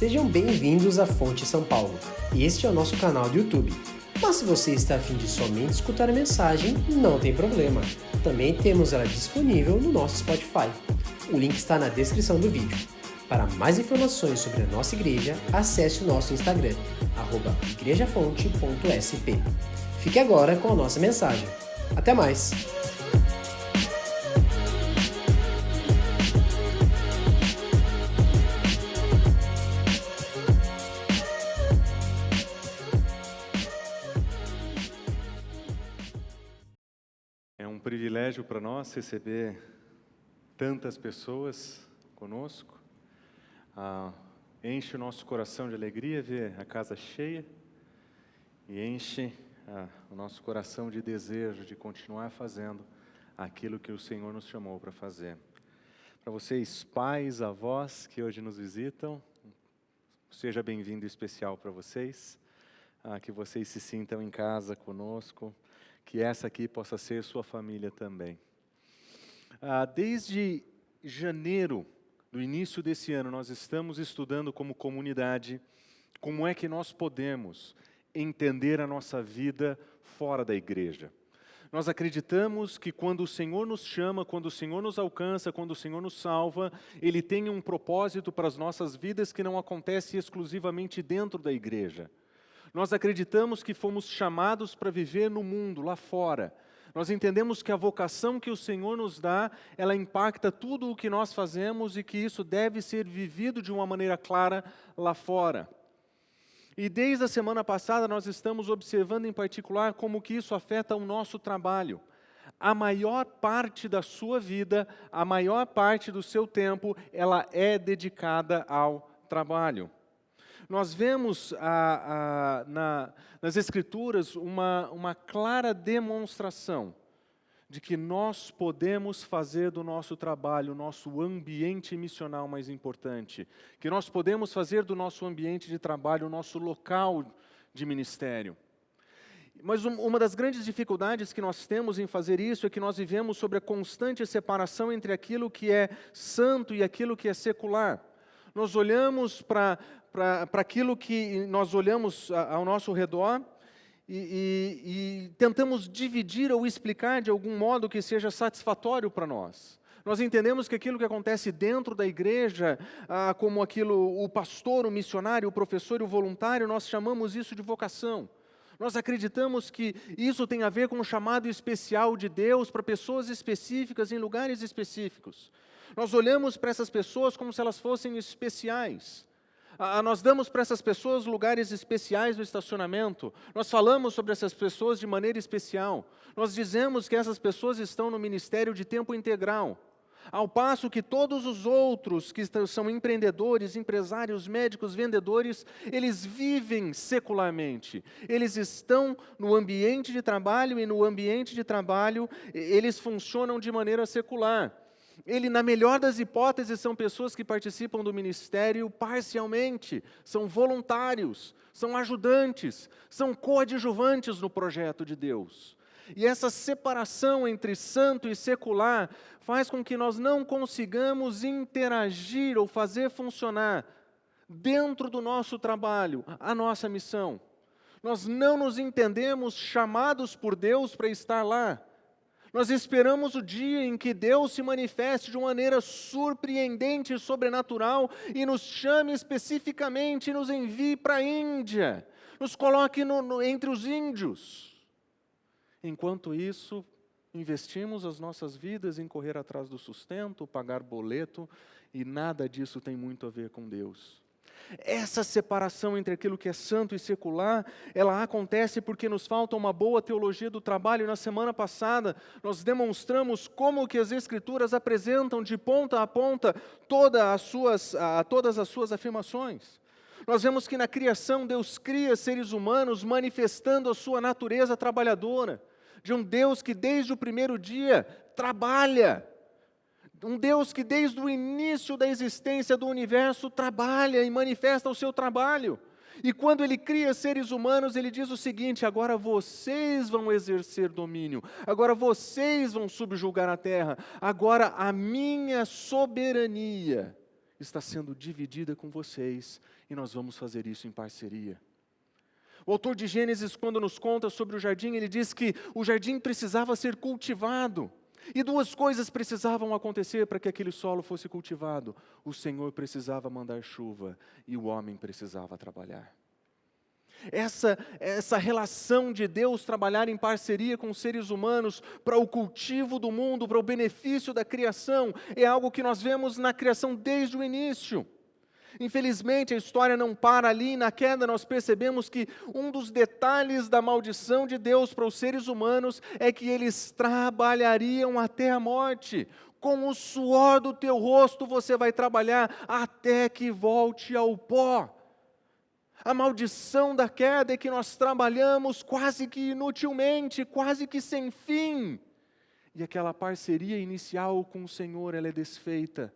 Sejam bem-vindos à Fonte São Paulo. Este é o nosso canal do YouTube. Mas se você está a fim de somente escutar a mensagem, não tem problema. Também temos ela disponível no nosso Spotify. O link está na descrição do vídeo. Para mais informações sobre a nossa igreja, acesse o nosso Instagram, @igrejafonte.sp. Fique agora com a nossa mensagem. Até mais! É um privilégio para nós receber tantas pessoas conosco. Enche o nosso coração de alegria ver a casa cheia e enche o nosso coração de desejo de continuar fazendo aquilo que o Senhor nos chamou para fazer. Para vocês, pais, avós que hoje nos visitam, seja bem-vindo especial para vocês, que vocês se sintam em casa conosco, que essa aqui possa ser sua família também. Desde janeiro do início desse ano, nós estamos estudando como comunidade como é que nós podemos entender a nossa vida fora da igreja. Nós acreditamos que quando o Senhor nos chama, quando o Senhor nos alcança, quando o Senhor nos salva, Ele tem um propósito para as nossas vidas que não acontece exclusivamente dentro da igreja. Nós acreditamos que fomos chamados para viver no mundo, lá fora. Nós entendemos que a vocação que o Senhor nos dá, ela impacta tudo o que nós fazemos e que isso deve ser vivido de uma maneira clara lá fora. E desde a semana passada nós estamos observando em particular como que isso afeta o nosso trabalho. A maior parte da sua vida, a maior parte do seu tempo, ela é dedicada ao trabalho. Nós vemos nas Escrituras uma clara demonstração de que nós podemos fazer do nosso trabalho, o nosso ambiente missional mais importante, que nós podemos fazer do nosso ambiente de trabalho o nosso local de ministério. Mas uma das grandes dificuldades que nós temos em fazer isso é que nós vivemos sobre a constante separação entre aquilo que é santo e aquilo que é secular. Nós olhamos para aquilo que nós olhamos ao nosso redor e tentamos dividir ou explicar de algum modo que seja satisfatório para nós. Nós entendemos que aquilo que acontece dentro da igreja, como aquilo, o pastor, o missionário, o professor e o voluntário, nós chamamos isso de vocação. Nós acreditamos que isso tem a ver com um chamado especial de Deus para pessoas específicas, em lugares específicos. Nós olhamos para essas pessoas como se elas fossem especiais. Nós damos para essas pessoas lugares especiais no estacionamento. Nós falamos sobre essas pessoas de maneira especial. Nós dizemos que essas pessoas estão no ministério de tempo integral. Ao passo que todos os outros que são empreendedores, empresários, médicos, vendedores, eles vivem secularmente. Eles estão no ambiente de trabalho e no ambiente de trabalho eles funcionam de maneira secular. Na melhor das hipóteses, são pessoas que participam do ministério parcialmente, são voluntários, são ajudantes, são coadjuvantes no projeto de Deus. E essa separação entre santo e secular faz com que nós não consigamos interagir ou fazer funcionar dentro do nosso trabalho a nossa missão. Nós não nos entendemos chamados por Deus para estar lá. Nós esperamos o dia em que Deus se manifeste de uma maneira surpreendente e sobrenatural e nos chame especificamente e nos envie para a Índia, nos coloque entre os índios. Enquanto isso, investimos as nossas vidas em correr atrás do sustento, pagar boleto, e nada disso tem muito a ver com Deus. Essa separação entre aquilo que é santo e secular, ela acontece porque nos falta uma boa teologia do trabalho. Na semana passada, nós demonstramos como que as Escrituras apresentam de ponta a ponta todas as suas afirmações. Nós vemos que na criação Deus cria seres humanos manifestando a sua natureza trabalhadora, de um Deus que desde o primeiro dia trabalha. Um Deus que desde o início da existência do universo trabalha e manifesta o seu trabalho. E quando Ele cria seres humanos, Ele diz o seguinte: agora vocês vão exercer domínio, agora vocês vão subjugar a terra, agora a minha soberania está sendo dividida com vocês e nós vamos fazer isso em parceria. O autor de Gênesis, quando nos conta sobre o jardim, ele diz que o jardim precisava ser cultivado. E duas coisas precisavam acontecer para que aquele solo fosse cultivado. O Senhor precisava mandar chuva e o homem precisava trabalhar. Essa relação de Deus trabalhar em parceria com os seres humanos para o cultivo do mundo, para o benefício da criação, é algo que nós vemos na criação desde o início. Infelizmente, a história não para ali. Na queda, nós percebemos que um dos detalhes da maldição de Deus para os seres humanos é que eles trabalhariam até a morte. Com o suor do teu rosto você vai trabalhar até que volte ao pó. A maldição da queda é que nós trabalhamos quase que inutilmente, quase que sem fim. E aquela parceria inicial com o Senhor, ela é desfeita.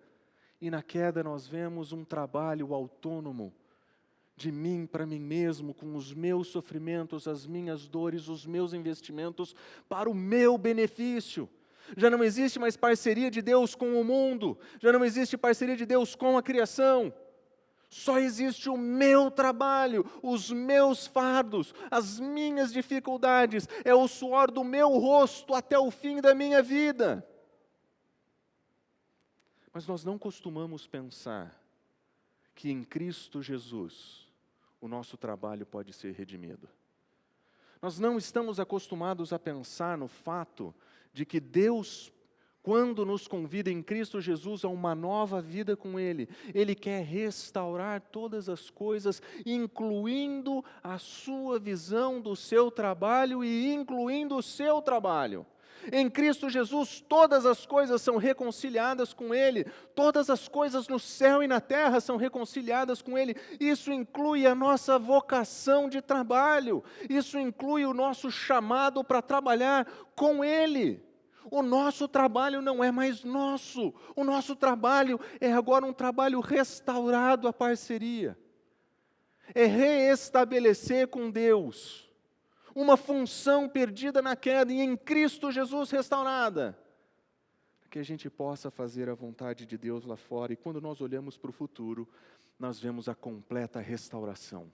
E na queda nós vemos um trabalho autônomo, de mim para mim mesmo, com os meus sofrimentos, as minhas dores, os meus investimentos, para o meu benefício. Já não existe mais parceria de Deus com o mundo, já não existe parceria de Deus com a criação. Só existe o meu trabalho, os meus fardos, as minhas dificuldades, é o suor do meu rosto até o fim da minha vida. Mas nós não costumamos pensar que em Cristo Jesus o nosso trabalho pode ser redimido. Nós não estamos acostumados a pensar no fato de que Deus, quando nos convida em Cristo Jesus a uma nova vida com Ele, Ele quer restaurar todas as coisas, incluindo a sua visão do seu trabalho e incluindo o seu trabalho. Em Cristo Jesus, todas as coisas são reconciliadas com Ele, todas as coisas no céu e na terra são reconciliadas com Ele. Isso inclui a nossa vocação de trabalho, isso inclui o nosso chamado para trabalhar com Ele. O nosso trabalho não é mais nosso, o nosso trabalho é agora um trabalho restaurado à parceria. É reestabelecer com Deus uma função perdida na queda e em Cristo Jesus restaurada. Que a gente possa fazer a vontade de Deus lá fora e quando nós olhamos para o futuro, nós vemos a completa restauração.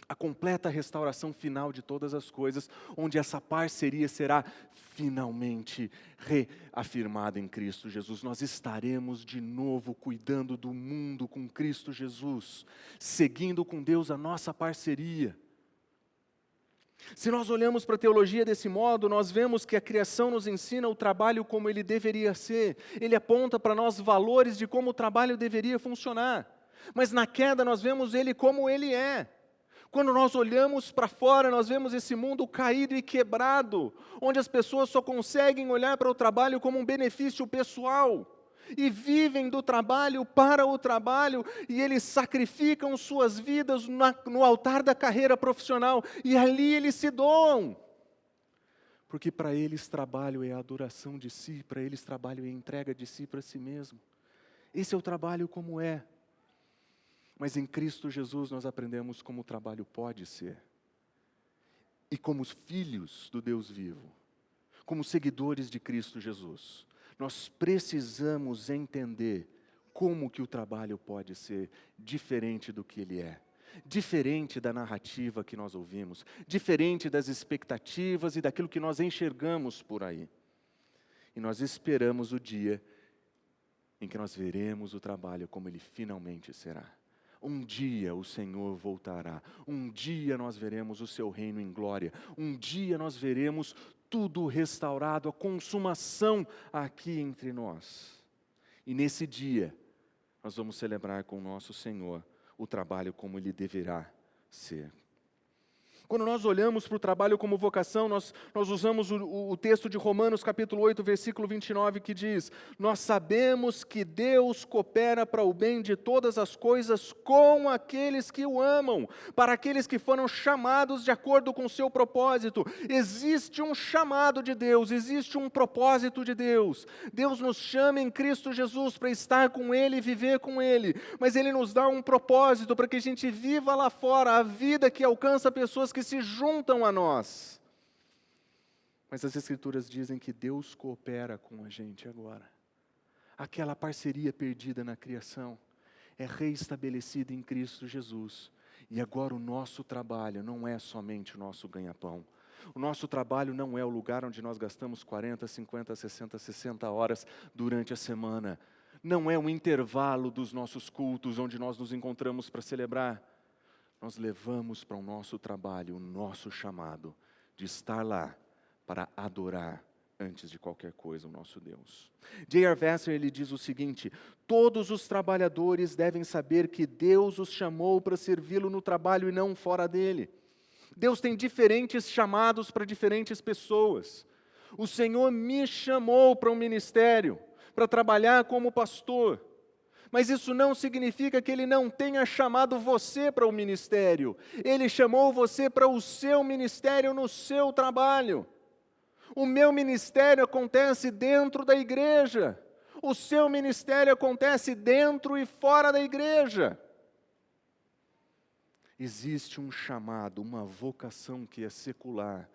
A completa restauração final de todas as coisas, onde essa parceria será finalmente reafirmada em Cristo Jesus. Nós estaremos de novo cuidando do mundo com Cristo Jesus, seguindo com Deus a nossa parceria. Se nós olhamos para a teologia desse modo, nós vemos que a criação nos ensina o trabalho como ele deveria ser. Ele aponta para nós valores de como o trabalho deveria funcionar. Mas na queda nós vemos ele como ele é. Quando nós olhamos para fora, nós vemos esse mundo caído e quebrado, onde as pessoas só conseguem olhar para o trabalho como um benefício pessoal. E vivem do trabalho para o trabalho, e eles sacrificam suas vidas no altar da carreira profissional, e ali eles se doam. Porque para eles trabalho é a adoração de si, para eles trabalho é a entrega de si para si mesmo. Esse é o trabalho como é. Mas em Cristo Jesus nós aprendemos como o trabalho pode ser. E como filhos do Deus vivo, como seguidores de Cristo Jesus, nós precisamos entender como que o trabalho pode ser diferente do que ele é. Diferente da narrativa que nós ouvimos, diferente das expectativas e daquilo que nós enxergamos por aí. E nós esperamos o dia em que nós veremos o trabalho como ele finalmente será. Um dia o Senhor voltará, um dia nós veremos o seu reino em glória, um dia nós veremos tudo restaurado, a consumação aqui entre nós. E nesse dia, nós vamos celebrar com o nosso Senhor o trabalho como ele deverá ser. Quando nós olhamos para o trabalho como vocação, nós usamos o texto de Romanos capítulo 8, versículo 29, que diz: nós sabemos que Deus coopera para o bem de todas as coisas com aqueles que o amam, para aqueles que foram chamados de acordo com o seu propósito. Existe um chamado de Deus, existe um propósito de Deus. Deus nos chama em Cristo Jesus para estar com Ele e viver com Ele, mas Ele nos dá um propósito para que a gente viva lá fora a vida que alcança pessoas que se juntam a nós. Mas as Escrituras dizem que Deus coopera com a gente agora. aquela parceria perdida na criação é reestabelecida em Cristo Jesus. E agora o nosso trabalho não é somente o nosso ganha-pão. O nosso trabalho não é o lugar onde nós gastamos 40, 50, 60, 60 horas durante a semana. Não é o intervalo dos nossos cultos onde nós nos encontramos para celebrar. Nós levamos para o nosso trabalho o nosso chamado de estar lá para adorar antes de qualquer coisa o nosso Deus. J.R. Vassar, ele diz o seguinte: todos os trabalhadores devem saber que Deus os chamou para servi-lo no trabalho e não fora dele. Deus tem diferentes chamados para diferentes pessoas. O Senhor me chamou para um ministério, para trabalhar como pastor. Mas isso não significa que Ele não tenha chamado você para o ministério. Ele chamou você para o seu ministério no seu trabalho. O meu ministério acontece dentro da igreja. O seu ministério acontece dentro e fora da igreja. Existe um chamado, uma vocação que é secular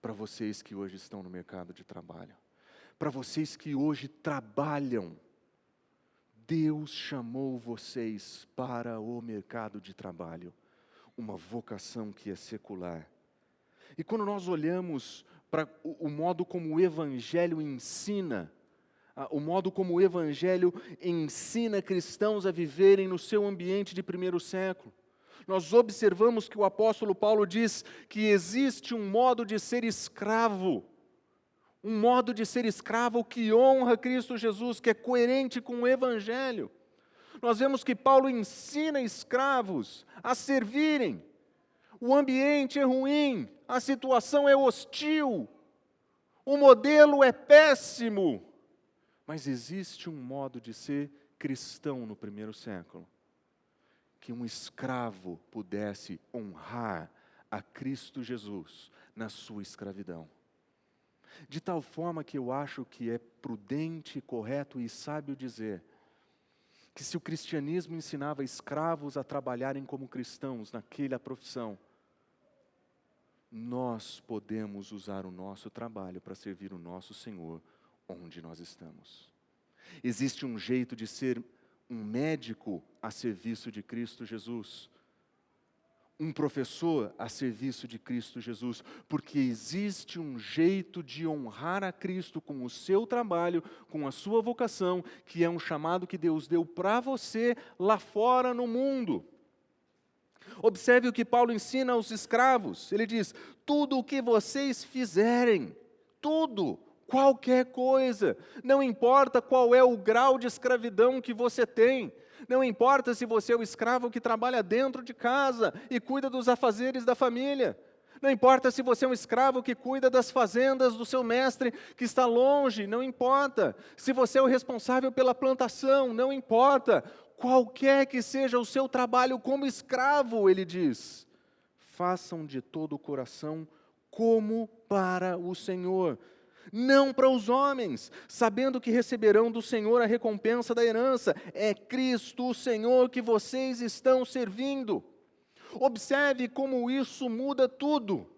para vocês que hoje estão no mercado de trabalho. Para vocês que hoje trabalham. Deus chamou vocês para o mercado de trabalho. Uma vocação que é secular. E quando nós olhamos para o modo como o Evangelho ensina, o modo como o Evangelho ensina cristãos a viverem no seu ambiente de primeiro século, nós observamos que o apóstolo Paulo diz que existe um modo de ser escravo, um modo de ser escravo que honra Cristo Jesus, que é coerente com o Evangelho. Nós vemos que Paulo ensina escravos a servirem. O ambiente é ruim, a situação é hostil, o modelo é péssimo. Mas existe um modo de ser cristão no primeiro século, que um escravo pudesse honrar a Cristo Jesus na sua escravidão. De tal forma que eu acho que é prudente, correto e sábio dizer que se o cristianismo ensinava escravos a trabalharem como cristãos naquela profissão, nós podemos usar o nosso trabalho para servir o nosso Senhor onde nós estamos. Existe um jeito de ser um médico a serviço de Cristo Jesus, um professor a serviço de Cristo Jesus, porque existe um jeito de honrar a Cristo com o seu trabalho, com a sua vocação, que é um chamado que Deus deu para você lá fora no mundo. Observe o que Paulo ensina aos escravos. Ele diz: tudo o que vocês fizerem, tudo, qualquer coisa, não importa qual é o grau de escravidão que você tem, não importa se você é o escravo que trabalha dentro de casa e cuida dos afazeres da família, não importa se você é um escravo que cuida das fazendas do seu mestre que está longe, não importa, se você é o responsável pela plantação, não importa, qualquer que seja o seu trabalho como escravo, ele diz, façam de todo o coração como para o Senhor, não para os homens, sabendo que receberão do Senhor a recompensa da herança. É Cristo o Senhor que vocês estão servindo. Observe como isso muda tudo.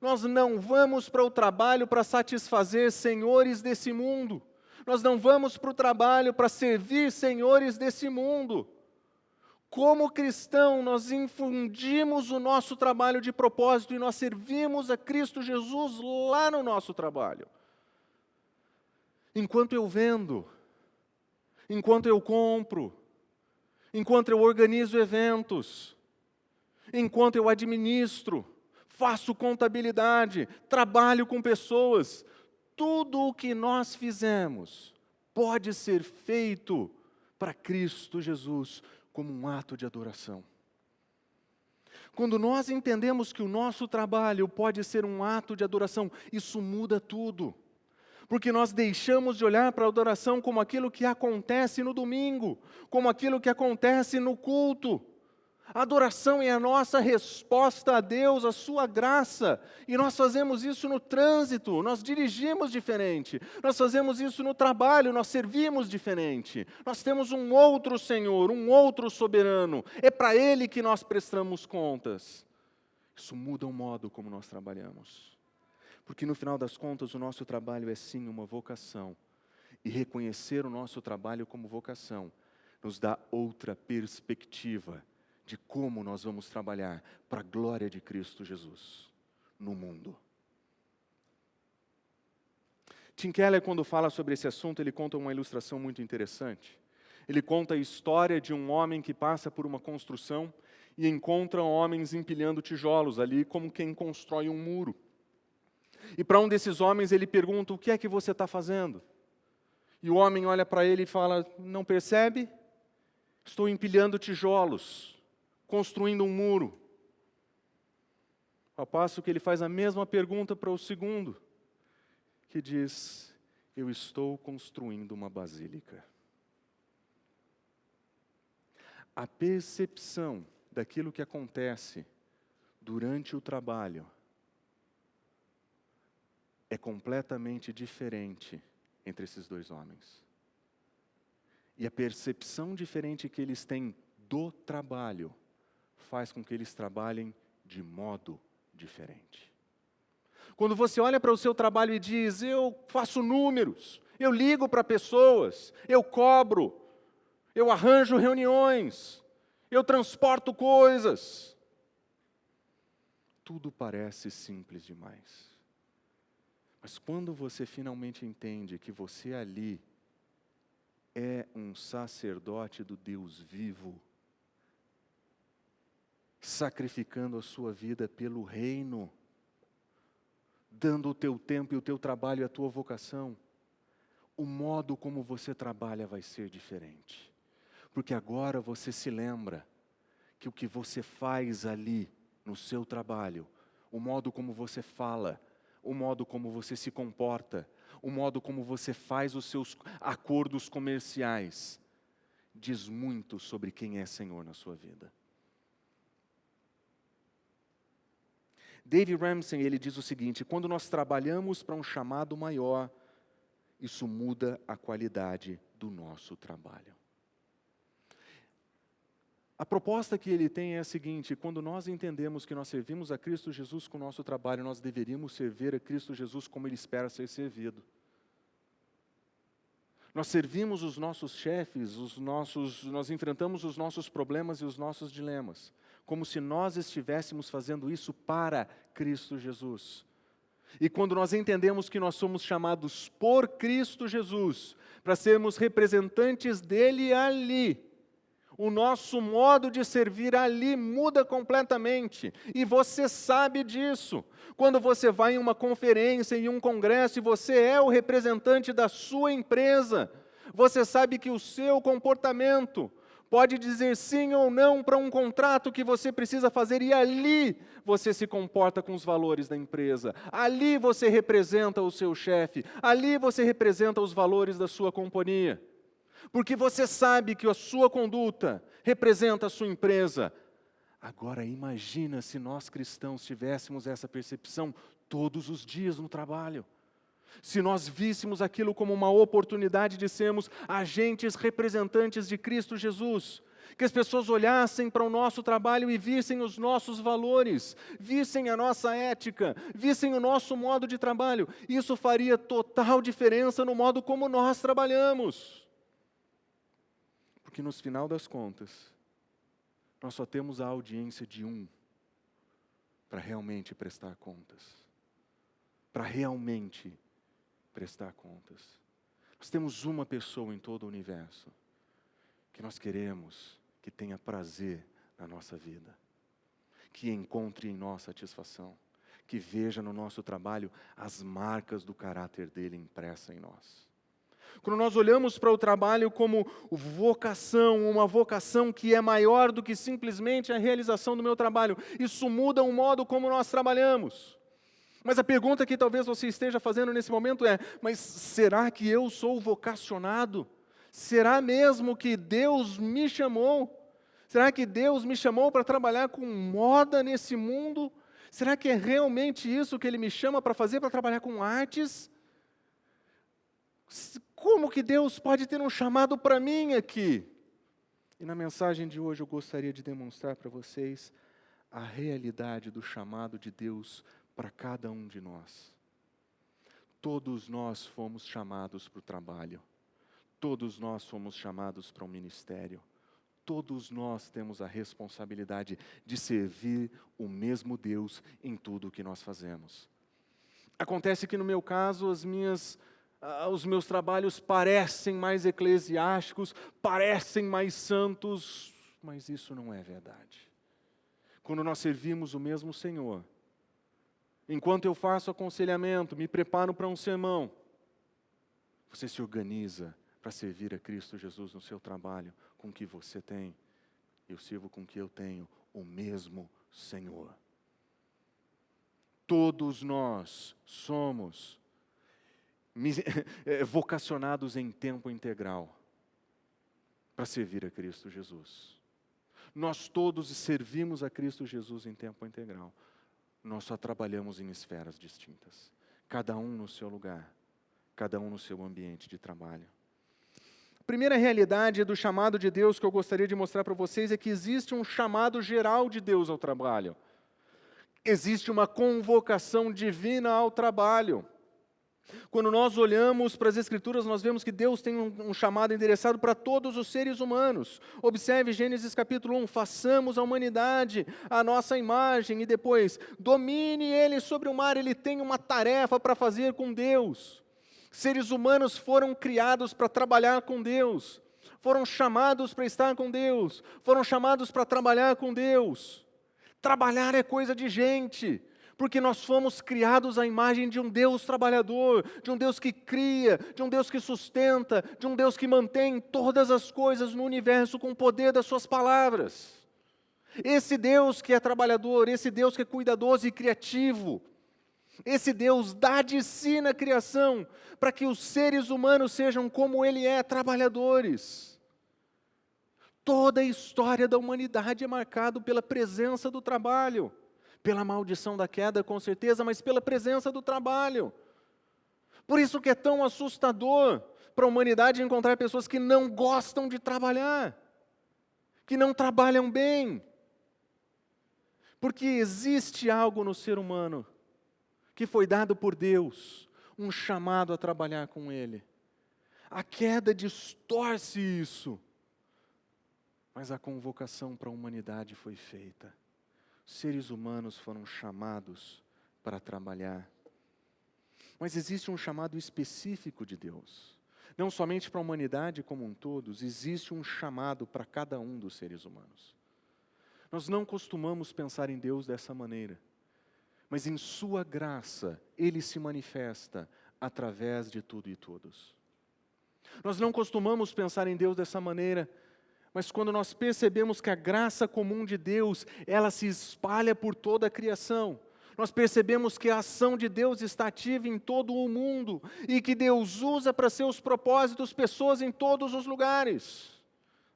Nós não vamos para o trabalho para satisfazer senhores desse mundo. Nós não vamos para o trabalho para servir senhores desse mundo. Como cristão, nós infundimos o nosso trabalho de propósito e nós servimos a Cristo Jesus lá no nosso trabalho. Enquanto eu vendo, enquanto eu compro, enquanto eu organizo eventos, enquanto eu administro, faço contabilidade, trabalho com pessoas, tudo o que nós fizemos pode ser feito para Cristo Jesus como um ato de adoração. Quando nós entendemos que o nosso trabalho pode ser um ato de adoração, isso muda tudo. Porque nós deixamos de olhar para a adoração como aquilo que acontece no domingo, como aquilo que acontece no culto. A adoração é a nossa resposta a Deus, a sua graça. E nós fazemos isso no trânsito, nós dirigimos diferente. Nós fazemos isso no trabalho, nós servimos diferente. Nós temos um outro Senhor, um outro soberano. É para Ele que nós prestamos contas. Isso muda o modo como nós trabalhamos. Porque no final das contas o nosso trabalho é sim uma vocação. E reconhecer o nosso trabalho como vocação nos dá outra perspectiva de como nós vamos trabalhar para a glória de Cristo Jesus no mundo. Tim Keller, quando fala sobre esse assunto, ele conta uma ilustração muito interessante. Ele conta a história de um homem que passa por uma construção e encontra homens empilhando tijolos ali, como quem constrói um muro. E para um desses homens ele pergunta: o que é que você está fazendo? E o homem olha para ele e fala: não percebe? Estou empilhando tijolos, construindo um muro. Ao passo que ele faz a mesma pergunta para o segundo, que diz: eu estou construindo uma basílica. A percepção daquilo que acontece durante o trabalho é completamente diferente entre esses dois homens. E a percepção diferente que eles têm do trabalho faz com que eles trabalhem de modo diferente. Quando você olha para o seu trabalho e diz: eu faço números, eu ligo para pessoas, eu cobro, eu arranjo reuniões, eu transporto coisas, tudo parece simples demais. Mas quando você finalmente entende que você ali é um sacerdote do Deus vivo, sacrificando a sua vida pelo reino, dando o teu tempo e o teu trabalho e a tua vocação, o modo como você trabalha vai ser diferente. Porque agora você se lembra que o que você faz ali no seu trabalho, o modo como você fala, o modo como você se comporta, o modo como você faz os seus acordos comerciais, diz muito sobre quem é Senhor na sua vida. Dave Ramsey, ele diz o seguinte: quando nós trabalhamos para um chamado maior, isso muda a qualidade do nosso trabalho. A proposta que ele tem é a seguinte: quando nós entendemos que nós servimos a Cristo Jesus com o nosso trabalho, nós deveríamos servir a Cristo Jesus como Ele espera ser servido. Nós servimos os nossos chefes, nós enfrentamos os nossos problemas e os nossos dilemas, como se nós estivéssemos fazendo isso para Cristo Jesus. E quando nós entendemos que nós somos chamados por Cristo Jesus, para sermos representantes dEle ali, o nosso modo de servir ali muda completamente. E você sabe disso. Quando você vai em uma conferência, em um congresso, e você é o representante da sua empresa, você sabe que o seu comportamento pode dizer sim ou não para um contrato que você precisa fazer, e ali você se comporta com os valores da empresa. Ali você representa o seu chefe. Ali você representa os valores da sua companhia. Porque você sabe que a sua conduta representa a sua empresa. Agora imagina se nós cristãos tivéssemos essa percepção todos os dias no trabalho. Se nós víssemos aquilo como uma oportunidade de sermos agentes representantes de Cristo Jesus. Que as pessoas olhassem para o nosso trabalho e vissem os nossos valores, vissem a nossa ética, vissem o nosso modo de trabalho. Isso faria total diferença no modo como nós trabalhamos. Porque no final das contas, nós só temos a audiência de um para realmente prestar contas. Para realmente prestar contas. Nós temos uma pessoa em todo o universo que nós queremos que tenha prazer na nossa vida, que encontre em nós satisfação, que veja no nosso trabalho as marcas do caráter dele impressa em nós. Quando nós olhamos para o trabalho como vocação, uma vocação que é maior do que simplesmente a realização do meu trabalho, isso muda o modo como nós trabalhamos. Mas a pergunta que talvez você esteja fazendo nesse momento é: mas será que eu sou vocacionado? Será mesmo que Deus me chamou? Será que Deus me chamou para trabalhar com moda nesse mundo? Será que é realmente isso que Ele me chama para fazer, para trabalhar com artes? Como que Deus pode ter um chamado para mim aqui? E na mensagem de hoje eu gostaria de demonstrar para vocês a realidade do chamado de Deus para cada um de nós. Todos nós fomos chamados para o trabalho. Todos nós somos chamados para um ministério. Todos nós temos a responsabilidade de servir o mesmo Deus em tudo o que nós fazemos. Acontece que no meu caso, os meus trabalhos parecem mais eclesiásticos, parecem mais santos, mas isso não é verdade. Quando nós servimos o mesmo Senhor, enquanto eu faço aconselhamento, me preparo para um sermão, você se organiza para servir a Cristo Jesus no seu trabalho, com o que você tem. Eu sirvo com o que eu tenho, o mesmo Senhor. Todos nós somos vocacionados em tempo integral para servir a Cristo Jesus. Nós todos servimos a Cristo Jesus em tempo integral. Nós só trabalhamos em esferas distintas, cada um no seu lugar, cada um no seu ambiente de trabalho. A primeira realidade do chamado de Deus que eu gostaria de mostrar para vocês é que existe um chamado geral de Deus ao trabalho. Existe uma convocação divina ao trabalho. Quando nós olhamos para as Escrituras, nós vemos que Deus tem um chamado endereçado para todos os seres humanos. Observe Gênesis capítulo 1, façamos a humanidade a nossa imagem, e depois, domine ele sobre o mar, ele tem uma tarefa para fazer com Deus. Seres humanos foram criados para trabalhar com Deus, foram chamados para estar com Deus, foram chamados para trabalhar com Deus. Trabalhar é coisa de gente, porque nós fomos criados à imagem de um Deus trabalhador, de um Deus que cria, de um Deus que sustenta, de um Deus que mantém todas as coisas no universo com o poder das suas palavras. Esse Deus que é trabalhador, esse Deus que é cuidadoso e criativo, esse Deus dá de si na criação, para que os seres humanos sejam como Ele é, trabalhadores. Toda a história da humanidade é marcada pela presença do trabalho, pela maldição da queda, com certeza, mas pela presença do trabalho. Por isso que é tão assustador para a humanidade encontrar pessoas que não gostam de trabalhar, que não trabalham bem. Porque existe algo no ser humano que foi dado por Deus, um chamado a trabalhar com Ele. A queda distorce isso, mas a convocação para a humanidade foi feita. Seres humanos foram chamados para trabalhar. Mas existe um chamado específico de Deus. Não somente para a humanidade como um todo, existe um chamado para cada um dos seres humanos. Nós não costumamos pensar em Deus dessa maneira, mas em sua graça, Ele se manifesta através de tudo e todos. Nós não costumamos pensar em Deus dessa maneira, mas quando nós percebemos que a graça comum de Deus, ela se espalha por toda a criação, nós percebemos que a ação de Deus está ativa em todo o mundo, e que Deus usa para seus propósitos pessoas em todos os lugares,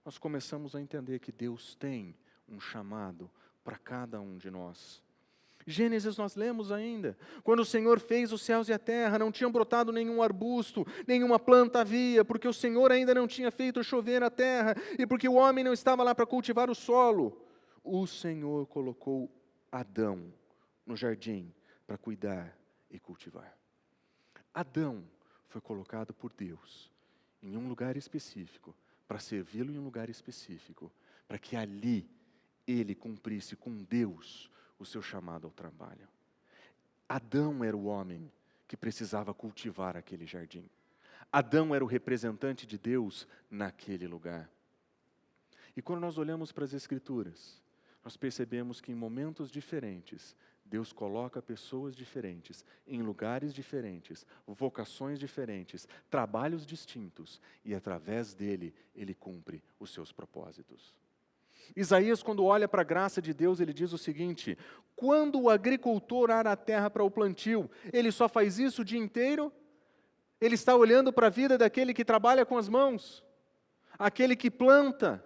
nós começamos a entender que Deus tem um chamado para cada um de nós. Gênesis nós lemos ainda, quando o Senhor fez os céus e a terra, não tinham brotado nenhum arbusto, nenhuma planta havia, porque o Senhor ainda não tinha feito chover na terra, e porque o homem não estava lá para cultivar o solo. O Senhor colocou Adão no jardim para cuidar e cultivar. Adão foi colocado por Deus em um lugar específico, para servi-lo em um lugar específico, para que ali ele cumprisse com Deus o seu chamado ao trabalho. Adão era o homem que precisava cultivar aquele jardim. Adão era o representante de Deus naquele lugar. E quando nós olhamos para as Escrituras, nós percebemos que em momentos diferentes, Deus coloca pessoas diferentes, em lugares diferentes, vocações diferentes, trabalhos distintos, e através dele, ele cumpre os seus propósitos. Isaías, quando olha para a graça de Deus, ele diz o seguinte: quando o agricultor ara a terra para o plantio, ele só faz isso o dia inteiro? Ele está olhando para a vida daquele que trabalha com as mãos, aquele que planta,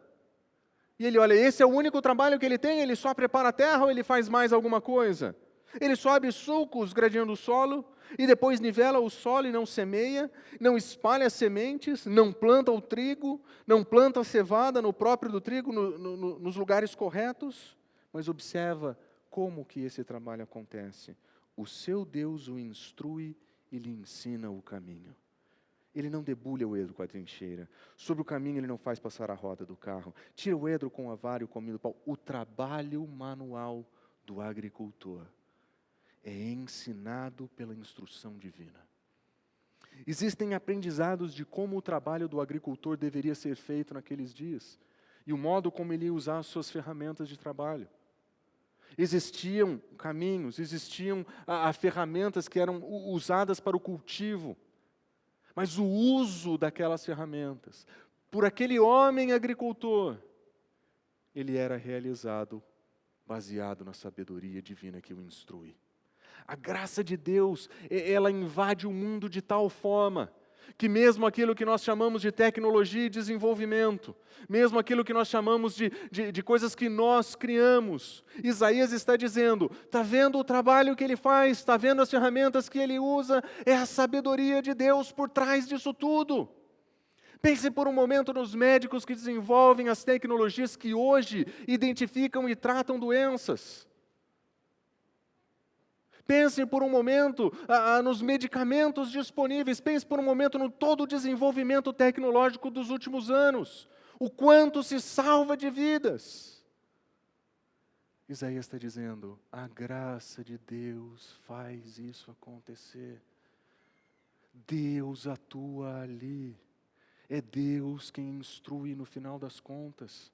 e ele olha, esse é o único trabalho que ele tem? Ele só prepara a terra ou ele faz mais alguma coisa? Ele só abre sulcos gradeando o solo, e depois nivela o solo e não semeia, não espalha sementes, não planta o trigo, não planta a cevada no próprio do trigo, nos lugares corretos, mas observa como que esse trabalho acontece. O seu Deus o instrui e lhe ensina o caminho. Ele não debulha o edro com a trincheira. Sobre o caminho ele não faz passar a roda do carro. Tira o edro com o avar e o comido do pau. O trabalho manual do agricultor é ensinado pela instrução divina. Existem aprendizados de como o trabalho do agricultor deveria ser feito naqueles dias e o modo como ele ia usar as suas ferramentas de trabalho. Existiam caminhos, existiam ferramentas que eram usadas para o cultivo, mas o uso daquelas ferramentas, por aquele homem agricultor, ele era realizado baseado na sabedoria divina que o instrui. A graça de Deus, ela invade o mundo de tal forma que mesmo aquilo que nós chamamos de tecnologia e desenvolvimento, mesmo aquilo que nós chamamos de coisas que nós criamos, Isaías está dizendo, está vendo o trabalho que ele faz, está vendo as ferramentas que ele usa, é a sabedoria de Deus por trás disso tudo. Pense por um momento nos médicos que desenvolvem as tecnologias que hoje identificam e tratam doenças. Pense por um momento nos medicamentos disponíveis, pense por um momento no todo o desenvolvimento tecnológico dos últimos anos, o quanto se salva de vidas. Isaías está dizendo, a graça de Deus faz isso acontecer. Deus atua ali, é Deus quem instrui no final das contas.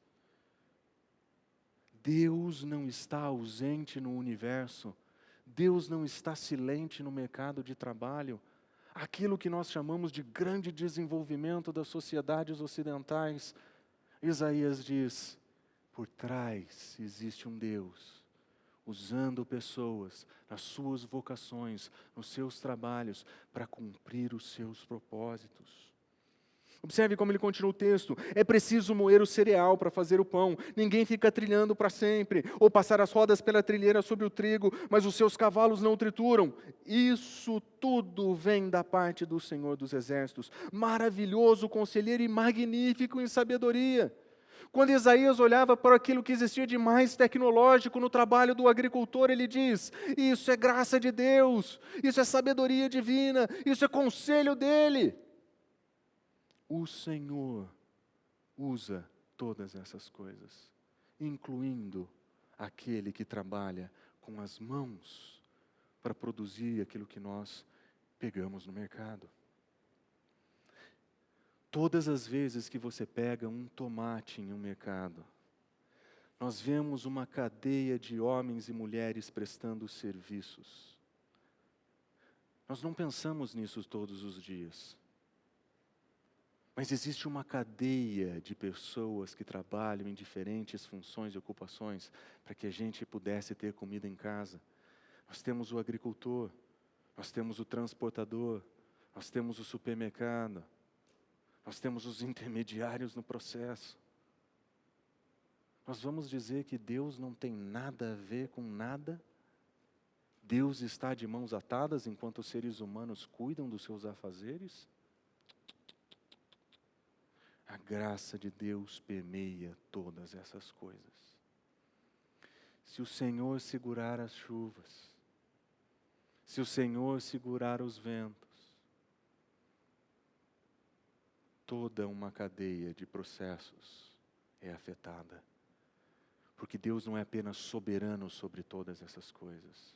Deus não está ausente no universo. Deus não está silente no mercado de trabalho. Aquilo que nós chamamos de grande desenvolvimento das sociedades ocidentais, Isaías diz, por trás existe um Deus, usando pessoas nas suas vocações, nos seus trabalhos, para cumprir os seus propósitos. Observe como ele continua o texto. É preciso moer o cereal para fazer o pão. Ninguém fica trilhando para sempre, ou passar as rodas pela trilheira sobre o trigo, mas os seus cavalos não trituram. Isso tudo vem da parte do Senhor dos Exércitos. Maravilhoso conselheiro e magnífico em sabedoria. Quando Isaías olhava para aquilo que existia de mais tecnológico no trabalho do agricultor, ele diz, isso é graça de Deus, isso é sabedoria divina, isso é conselho dele. O Senhor usa todas essas coisas, incluindo aquele que trabalha com as mãos para produzir aquilo que nós pegamos no mercado. Todas as vezes que você pega um tomate em um mercado, nós vemos uma cadeia de homens e mulheres prestando serviços. Nós não pensamos nisso todos os dias. Mas existe uma cadeia de pessoas que trabalham em diferentes funções e ocupações para que a gente pudesse ter comida em casa. Nós temos o agricultor, nós temos o transportador, nós temos o supermercado, nós temos os intermediários no processo. Nós vamos dizer que Deus não tem nada a ver com nada? Deus está de mãos atadas enquanto os seres humanos cuidam dos seus afazeres? A graça de Deus permeia todas essas coisas. Se o Senhor segurar as chuvas, se o Senhor segurar os ventos, toda uma cadeia de processos é afetada. Porque Deus não é apenas soberano sobre todas essas coisas.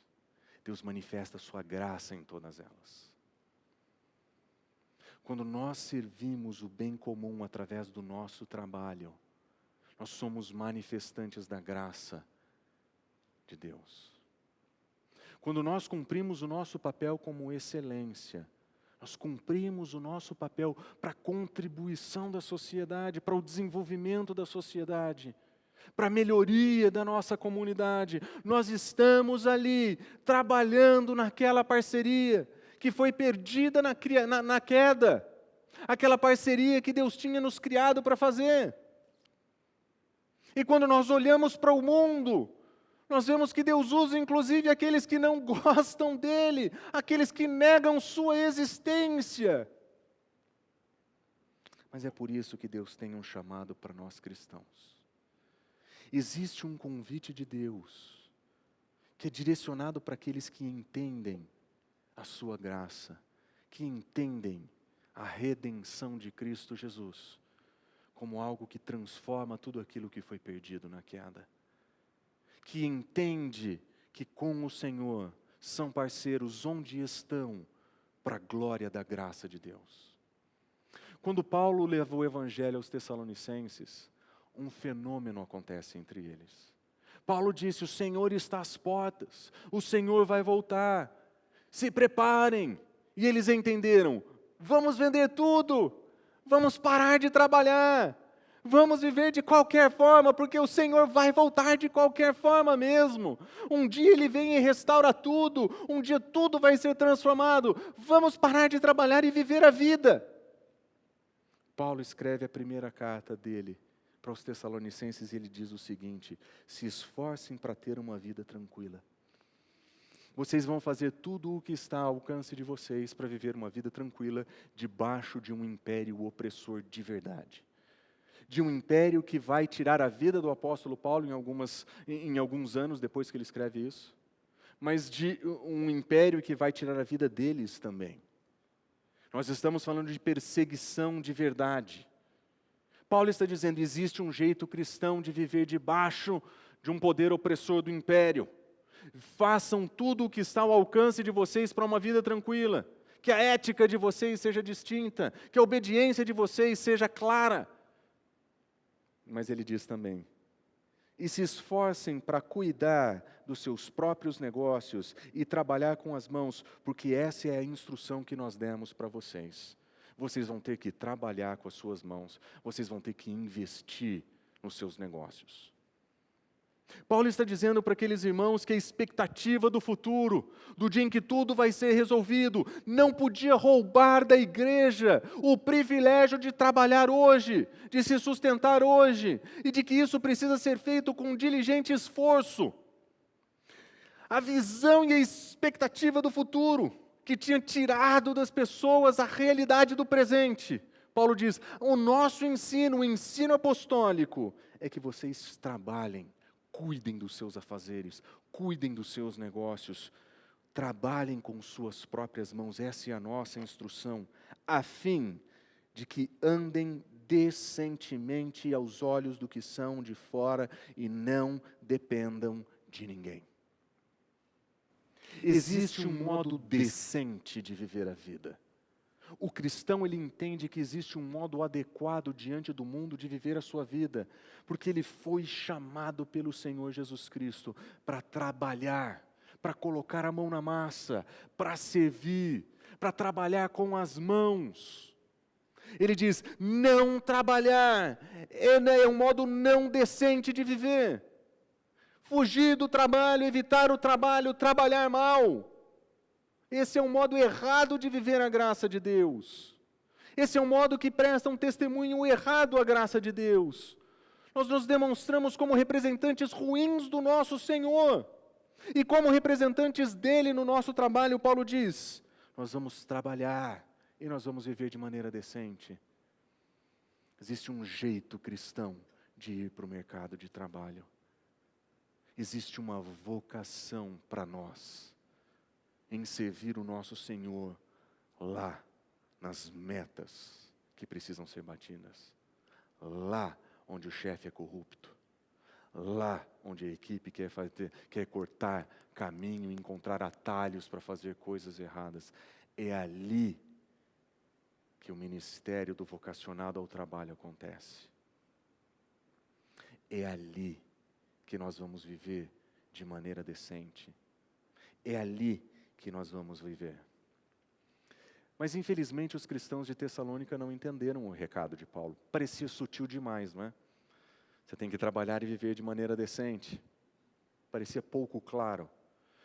Deus manifesta a sua graça em todas elas. Quando nós servimos o bem comum através do nosso trabalho, nós somos manifestantes da graça de Deus. Quando nós cumprimos o nosso papel como excelência, nós cumprimos o nosso papel para a contribuição da sociedade, para o desenvolvimento da sociedade, para a melhoria da nossa comunidade. Nós estamos ali, trabalhando naquela parceria que foi perdida na queda, aquela parceria que Deus tinha nos criado para fazer. E quando nós olhamos para o mundo, nós vemos que Deus usa inclusive aqueles que não gostam dEle, aqueles que negam sua existência. Mas é por isso que Deus tem um chamado para nós cristãos. Existe um convite de Deus, que é direcionado para aqueles que entendem a sua graça, que entendem a redenção de Cristo Jesus como algo que transforma tudo aquilo que foi perdido na queda. Que entende que com o Senhor são parceiros onde estão para a glória da graça de Deus. Quando Paulo levou o Evangelho aos Tessalonicenses, um fenômeno acontece entre eles. Paulo disse: o Senhor está às portas, o Senhor vai voltar, se preparem. E eles entenderam: vamos vender tudo, vamos parar de trabalhar, vamos viver de qualquer forma, porque o Senhor vai voltar de qualquer forma mesmo. Um dia Ele vem e restaura tudo, um dia tudo vai ser transformado, vamos parar de trabalhar e viver a vida. Paulo escreve a primeira carta dele para os Tessalonicenses e ele diz o seguinte: se esforcem para ter uma vida tranquila. Vocês vão fazer tudo o que está ao alcance de vocês para viver uma vida tranquila debaixo de um império opressor de verdade. De um império que vai tirar a vida do apóstolo Paulo em alguns anos depois que ele escreve isso, mas de um império que vai tirar a vida deles também. Nós estamos falando de perseguição de verdade. Paulo está dizendo: existe um jeito cristão de viver debaixo de um poder opressor do império. Façam tudo o que está ao alcance de vocês para uma vida tranquila, que a ética de vocês seja distinta, que a obediência de vocês seja clara. Mas ele diz também: e se esforcem para cuidar dos seus próprios negócios e trabalhar com as mãos, porque essa é a instrução que nós demos para vocês. Vocês vão ter que trabalhar com as suas mãos, vocês vão ter que investir nos seus negócios. Paulo está dizendo para aqueles irmãos que a expectativa do futuro, do dia em que tudo vai ser resolvido, não podia roubar da igreja o privilégio de trabalhar hoje, de se sustentar hoje, e de que isso precisa ser feito com diligente esforço. A visão e a expectativa do futuro, que tinha tirado das pessoas a realidade do presente. Paulo diz: o nosso ensino, o ensino apostólico, é que vocês trabalhem, cuidem dos seus afazeres, cuidem dos seus negócios, trabalhem com suas próprias mãos, essa é a nossa instrução, a fim de que andem decentemente aos olhos do que são de fora e não dependam de ninguém. Existe um modo decente de viver a vida. O cristão, ele entende que existe um modo adequado diante do mundo de viver a sua vida, porque ele foi chamado pelo Senhor Jesus Cristo para trabalhar, para colocar a mão na massa, para servir, para trabalhar com as mãos. Ele diz: não trabalhar é um modo não decente de viver. Fugir do trabalho, evitar o trabalho, trabalhar mal. Esse é um modo errado de viver a graça de Deus. Esse é um modo que presta um testemunho errado à graça de Deus. Nós nos demonstramos como representantes ruins do nosso Senhor. E como representantes dele no nosso trabalho, Paulo diz: nós vamos trabalhar e nós vamos viver de maneira decente. Existe um jeito cristão de ir para o mercado de trabalho. Existe uma vocação para nós em servir o nosso Senhor lá nas metas que precisam ser batidas, lá onde o chefe é corrupto, lá onde a equipe quer cortar caminho, encontrar atalhos para fazer coisas erradas. É ali que o ministério do vocacionado ao trabalho acontece. É ali que nós vamos viver de maneira decente. É ali que nós vamos viver. Mas infelizmente os cristãos de Tessalônica não entenderam o recado de Paulo. Parecia sutil demais, não é? Você tem que trabalhar e viver de maneira decente. Parecia pouco claro.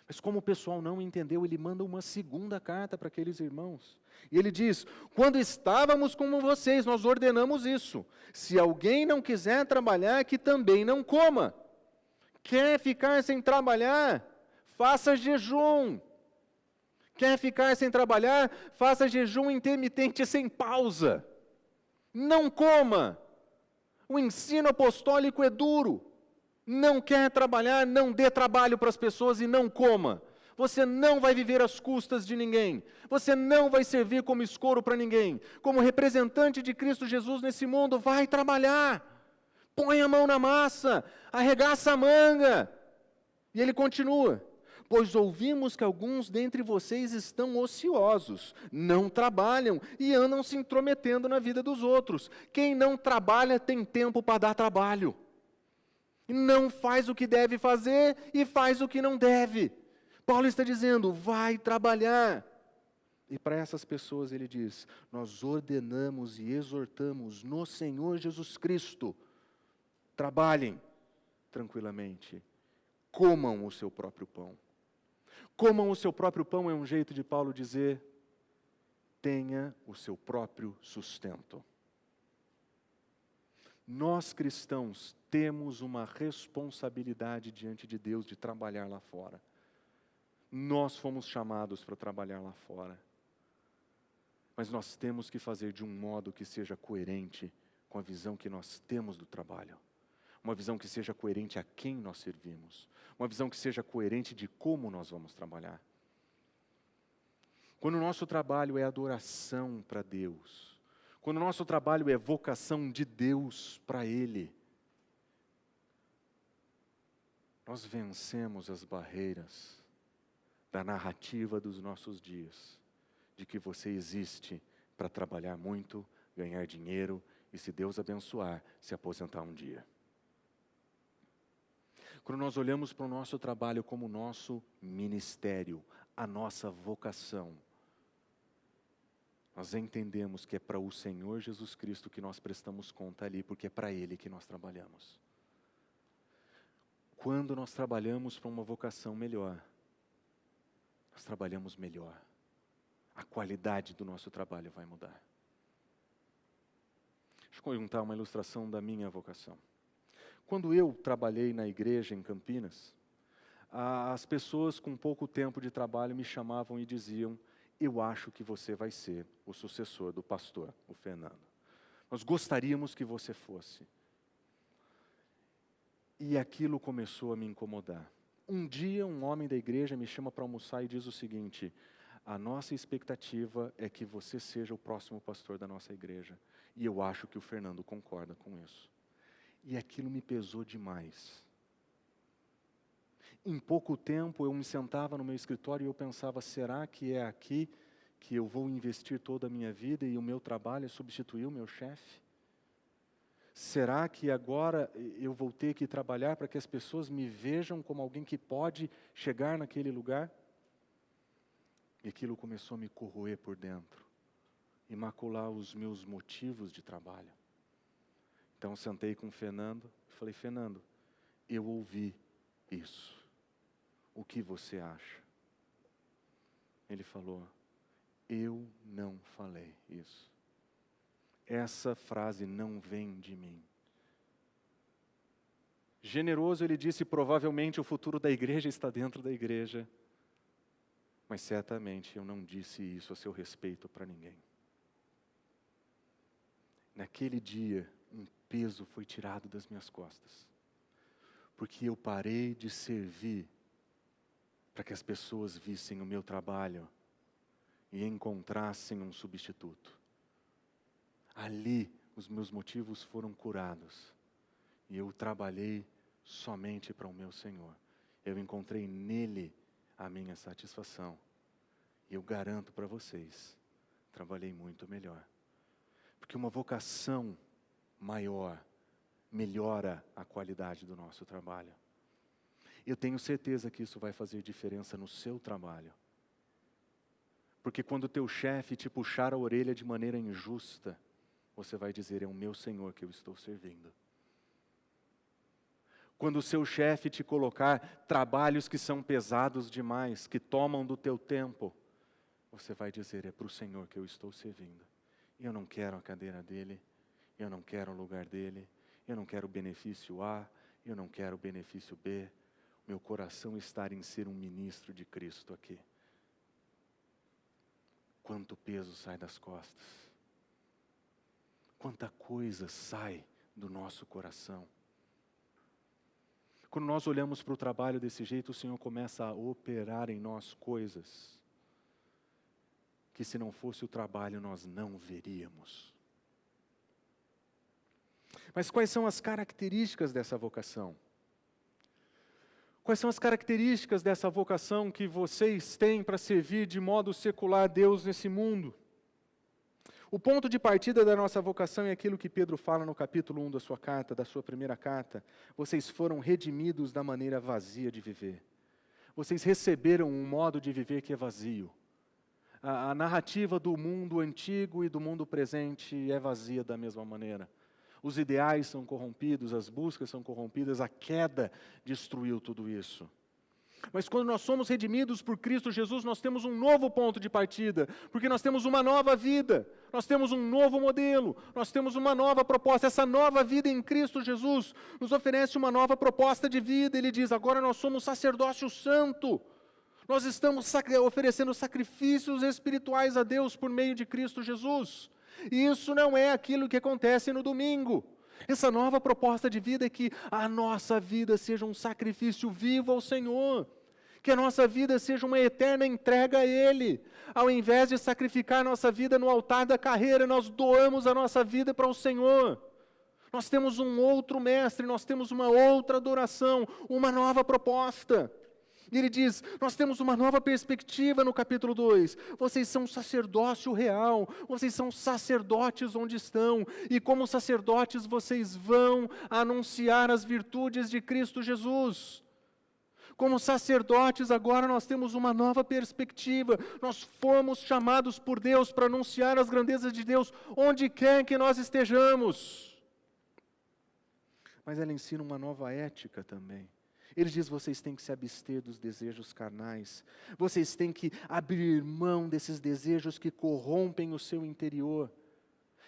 Mas como o pessoal não entendeu, ele manda uma segunda carta para aqueles irmãos. E ele diz: quando estávamos com vocês, nós ordenamos isso. Se alguém não quiser trabalhar, que também não coma. Quer ficar sem trabalhar? Faça jejum. Quer ficar sem trabalhar? Faça jejum intermitente sem pausa. Não coma. O ensino apostólico é duro. Não quer trabalhar, não dê trabalho para as pessoas e não coma. Você não vai viver às custas de ninguém. Você não vai servir como escoro para ninguém. Como representante de Cristo Jesus nesse mundo, vai trabalhar. Põe a mão na massa, arregaça a manga. E ele continua: pois ouvimos que alguns dentre vocês estão ociosos, não trabalham e andam se intrometendo na vida dos outros. Quem não trabalha tem tempo para dar trabalho. Não faz o que deve fazer e faz o que não deve. Paulo está dizendo: vai trabalhar. E para essas pessoas ele diz: nós ordenamos e exortamos no Senhor Jesus Cristo, trabalhem tranquilamente, comam o seu próprio pão. Comam o seu próprio pão é um jeito de Paulo dizer: tenha o seu próprio sustento. Nós cristãos temos uma responsabilidade diante de Deus de trabalhar lá fora. Nós fomos chamados para trabalhar lá fora. Mas nós temos que fazer de um modo que seja coerente com a visão que nós temos do trabalho. Uma visão que seja coerente a quem nós servimos. Uma visão que seja coerente de como nós vamos trabalhar. Quando o nosso trabalho é adoração para Deus, quando o nosso trabalho é vocação de Deus para Ele, nós vencemos as barreiras da narrativa dos nossos dias, de que você existe para trabalhar muito, ganhar dinheiro e, se Deus abençoar, se aposentar um dia. Quando nós olhamos para o nosso trabalho como nosso ministério, a nossa vocação, nós entendemos que é para o Senhor Jesus Cristo que nós prestamos conta ali, porque é para Ele que nós trabalhamos. Quando nós trabalhamos para uma vocação melhor, nós trabalhamos melhor. A qualidade do nosso trabalho vai mudar. Deixa eu contar uma ilustração da minha vocação. Quando eu trabalhei na igreja em Campinas, as pessoas com pouco tempo de trabalho me chamavam e diziam: eu acho que você vai ser o sucessor do pastor, o Fernando. Nós gostaríamos que você fosse. E aquilo começou a me incomodar. Um dia um homem da igreja me chama para almoçar e diz o seguinte: a nossa expectativa é que você seja o próximo pastor da nossa igreja. E eu acho que o Fernando concorda com isso. E aquilo me pesou demais. Em pouco tempo eu me sentava no meu escritório e eu pensava: será que é aqui que eu vou investir toda a minha vida e o meu trabalho é substituir o meu chefe? Será que agora eu vou ter que trabalhar para que as pessoas me vejam como alguém que pode chegar naquele lugar? E aquilo começou a me corroer por dentro, e macular os meus motivos de trabalho. Então sentei com o Fernando e falei: Fernando, eu ouvi isso. O que você acha? Ele falou: eu não falei isso. Essa frase não vem de mim. Generoso, ele disse: provavelmente o futuro da igreja está dentro da igreja. Mas certamente eu não disse isso a seu respeito para ninguém. Naquele dia, um peso foi tirado das minhas costas. Porque eu parei de servir para que as pessoas vissem o meu trabalho e encontrassem um substituto. Ali, os meus motivos foram curados. E eu trabalhei somente para o meu Senhor. Eu encontrei nele a minha satisfação. E eu garanto para vocês, trabalhei muito melhor. Porque uma vocação maior melhora a qualidade do nosso trabalho. Eu tenho certeza que isso vai fazer diferença no seu trabalho. Porque quando o teu chefe te puxar a orelha de maneira injusta, você vai dizer: é o meu Senhor que eu estou servindo. Quando o seu chefe te colocar trabalhos que são pesados demais, que tomam do teu tempo, você vai dizer: é para o Senhor que eu estou servindo. E eu não quero a cadeira dele, eu não quero o lugar dele, eu não quero o benefício A, eu não quero o benefício B. Meu coração está em ser um ministro de Cristo aqui. Quanto peso sai das costas. Quanta coisa sai do nosso coração. Quando nós olhamos para o trabalho desse jeito, o Senhor começa a operar em nós coisas que, se não fosse o trabalho, nós não veríamos. Mas quais são as características dessa vocação? Quais são as características dessa vocação que vocês têm para servir de modo secular a Deus nesse mundo? O ponto de partida da nossa vocação é aquilo que Pedro fala no capítulo 1 da sua carta, da sua primeira carta. Vocês foram redimidos da maneira vazia de viver. Vocês receberam um modo de viver que é vazio. A narrativa do mundo antigo e do mundo presente é vazia da mesma maneira. Os ideais são corrompidos, as buscas são corrompidas, a queda destruiu tudo isso. Mas quando nós somos redimidos por Cristo Jesus, nós temos um novo ponto de partida, porque nós temos uma nova vida, nós temos um novo modelo, nós temos uma nova proposta. Essa nova vida em Cristo Jesus nos oferece uma nova proposta de vida. Ele diz, agora nós somos sacerdócio santo, nós estamos oferecendo sacrifícios espirituais a Deus por meio de Cristo Jesus. E isso não é aquilo que acontece no domingo. Essa nova proposta de vida é que a nossa vida seja um sacrifício vivo ao Senhor, que a nossa vida seja uma eterna entrega a Ele. Ao invés de sacrificar a nossa vida no altar da carreira, nós doamos a nossa vida para o Senhor. Nós temos um outro mestre, nós temos uma outra adoração, uma nova proposta. E ele diz, nós temos uma nova perspectiva no capítulo 2. Vocês são sacerdócio real, vocês são sacerdotes onde estão. E como sacerdotes vocês vão anunciar as virtudes de Cristo Jesus. Como sacerdotes agora nós temos uma nova perspectiva. Nós fomos chamados por Deus para anunciar as grandezas de Deus onde quer que nós estejamos. Mas ela ensina uma nova ética também. Ele diz, vocês têm que se abster dos desejos carnais. Vocês têm que abrir mão desses desejos que corrompem o seu interior.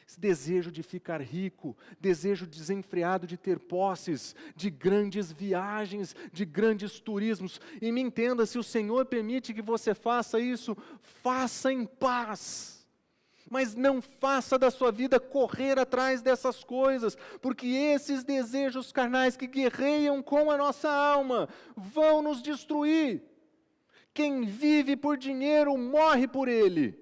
Esse desejo de ficar rico, desejo desenfreado de ter posses, de grandes viagens, de grandes turismos. E me entenda, se o Senhor permite que você faça isso, faça em paz. Mas não faça da sua vida correr atrás dessas coisas, porque esses desejos carnais que guerreiam com a nossa alma vão nos destruir. Quem vive por dinheiro morre por ele.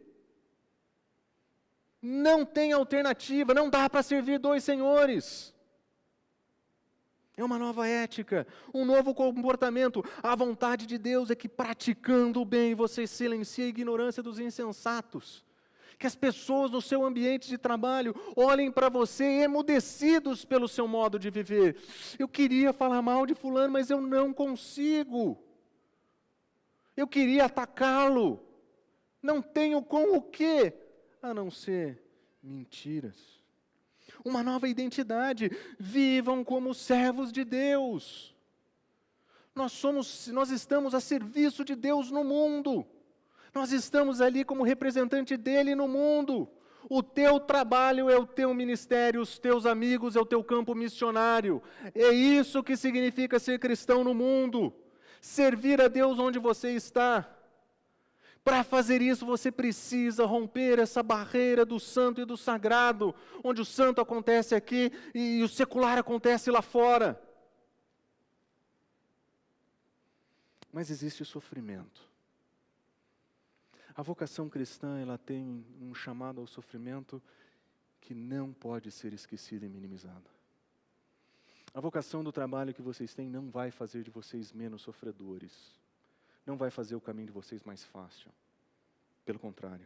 Não tem alternativa, não dá para servir dois senhores. É uma nova ética, um novo comportamento. A vontade de Deus é que, praticando o bem, você silencie a ignorância dos insensatos. Que as pessoas no seu ambiente de trabalho olhem para você emudecidos pelo seu modo de viver. Eu queria falar mal de fulano, mas eu não consigo. Eu queria atacá-lo. Não tenho com o quê, a não ser mentiras. Uma nova identidade. Vivam como servos de Deus. Nós estamos a serviço de Deus no mundo. Nós estamos ali como representante dele no mundo. O teu trabalho é o teu ministério, os teus amigos é o teu campo missionário. É isso que significa ser cristão no mundo. Servir a Deus onde você está. Para fazer isso, você precisa romper essa barreira do santo e do sagrado, onde o santo acontece aqui e o secular acontece lá fora. Mas existe o sofrimento. A vocação cristã, ela tem um chamado ao sofrimento que não pode ser esquecido e minimizado. A vocação do trabalho que vocês têm não vai fazer de vocês menos sofredores. Não vai fazer o caminho de vocês mais fácil. Pelo contrário.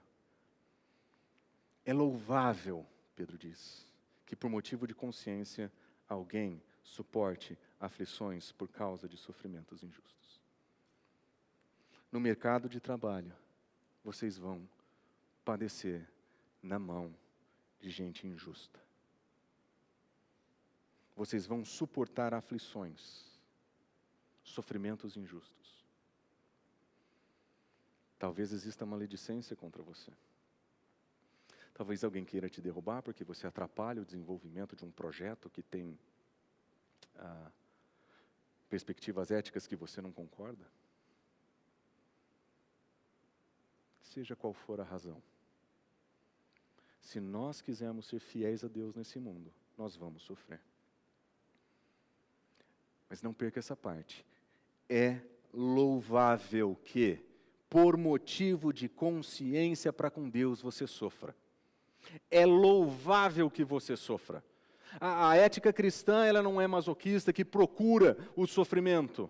É louvável, Pedro diz, que por motivo de consciência alguém suporte aflições por causa de sofrimentos injustos. No mercado de trabalho, vocês vão padecer na mão de gente injusta. Vocês vão suportar aflições, sofrimentos injustos. Talvez exista maledicência contra você. Talvez alguém queira te derrubar porque você atrapalha o desenvolvimento de um projeto que tem perspectivas éticas que você não concorda. Seja qual for a razão. Se nós quisermos ser fiéis a Deus nesse mundo, nós vamos sofrer. Mas não perca essa parte. É louvável que, por motivo de consciência para com Deus, você sofra. É louvável que você sofra. A ética cristã, ela não é masoquista que procura o sofrimento.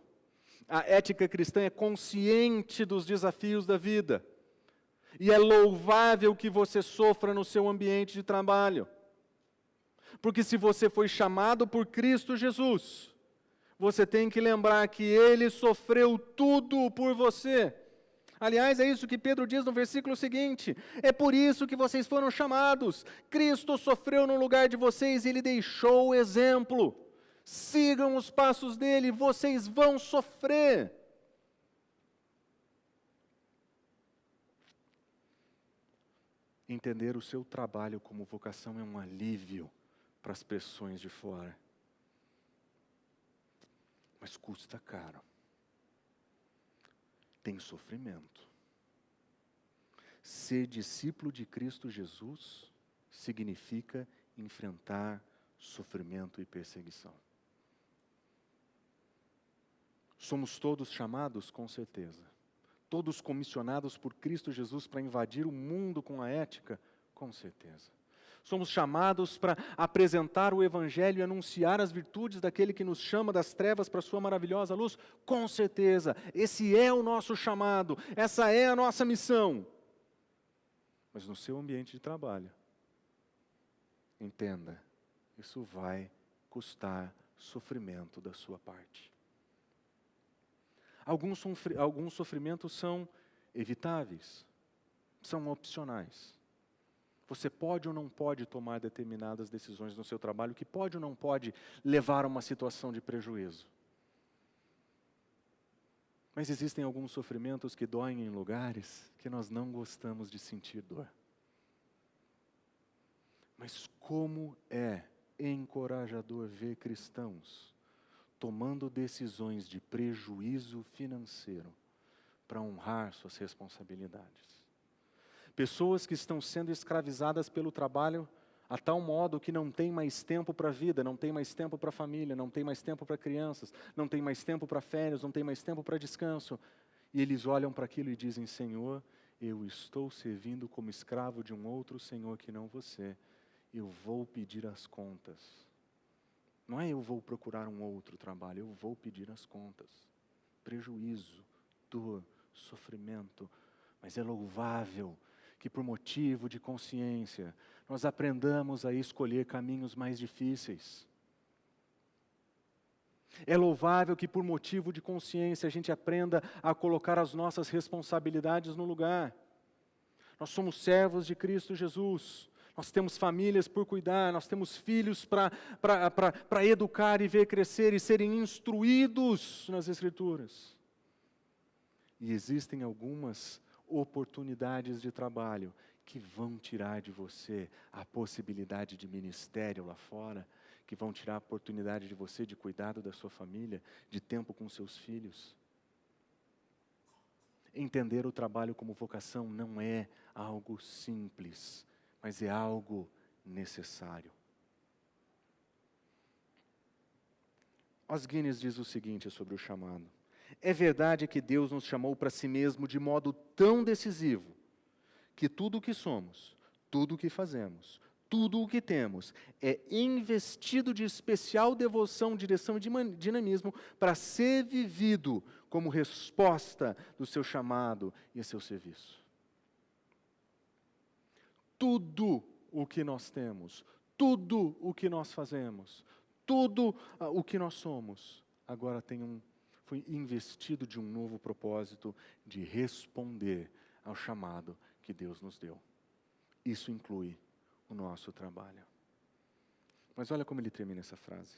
A ética cristã é consciente dos desafios da vida. E é louvável que você sofra no seu ambiente de trabalho. Porque se você foi chamado por Cristo Jesus, você tem que lembrar que Ele sofreu tudo por você. Aliás, é isso que Pedro diz no versículo seguinte. É por isso que vocês foram chamados. Cristo sofreu no lugar de vocês e Ele deixou o exemplo. Sigam os passos dele, vocês vão sofrer. Entender o seu trabalho como vocação é um alívio para as pressões de fora. Mas custa caro. Tem sofrimento. Ser discípulo de Cristo Jesus significa enfrentar sofrimento e perseguição. Somos todos chamados, com certeza. Todos comissionados por Cristo Jesus para invadir o mundo com a ética, com certeza. Somos chamados para apresentar o Evangelho e anunciar as virtudes daquele que nos chama das trevas para a sua maravilhosa luz, com certeza. Esse é o nosso chamado, essa é a nossa missão. Mas no seu ambiente de trabalho, entenda, isso vai custar sofrimento da sua parte. Alguns sofrimentos são evitáveis, são opcionais. Você pode ou não pode tomar determinadas decisões no seu trabalho que pode ou não pode levar a uma situação de prejuízo. Mas existem alguns sofrimentos que doem em lugares que nós não gostamos de sentir dor. Mas como é encorajador ver cristãos tomando decisões de prejuízo financeiro para honrar suas responsabilidades. Pessoas que estão sendo escravizadas pelo trabalho a tal modo que não tem mais tempo para a vida, não tem mais tempo para a família, não tem mais tempo para crianças, não tem mais tempo para férias, não tem mais tempo para descanso. E eles olham para aquilo e dizem, Senhor, eu estou servindo como escravo de um outro Senhor que não você. Eu vou pedir as contas. Não é eu vou procurar um outro trabalho, eu vou pedir as contas. Prejuízo, dor, sofrimento, mas é louvável que por motivo de consciência nós aprendamos a escolher caminhos mais difíceis. É louvável que por motivo de consciência a gente aprenda a colocar as nossas responsabilidades no lugar. Nós somos servos de Cristo Jesus. Nós temos famílias por cuidar, nós temos filhos para educar e ver crescer e serem instruídos nas Escrituras. E existem algumas oportunidades de trabalho que vão tirar de você a possibilidade de ministério lá fora, que vão tirar a oportunidade de você de cuidado da sua família, de tempo com seus filhos. Entender o trabalho como vocação não é algo simples, mas é algo necessário. Os Guinness diz o seguinte sobre o chamado. É verdade que Deus nos chamou para si mesmo de modo tão decisivo, que tudo o que somos, tudo o que fazemos, tudo o que temos, é investido de especial devoção, direção e dinamismo para ser vivido como resposta do seu chamado e seu serviço. Tudo o que nós temos, tudo o que nós fazemos, tudo o que nós somos, agora foi investido de um novo propósito de responder ao chamado que Deus nos deu. Isso inclui o nosso trabalho. Mas olha como ele termina essa frase.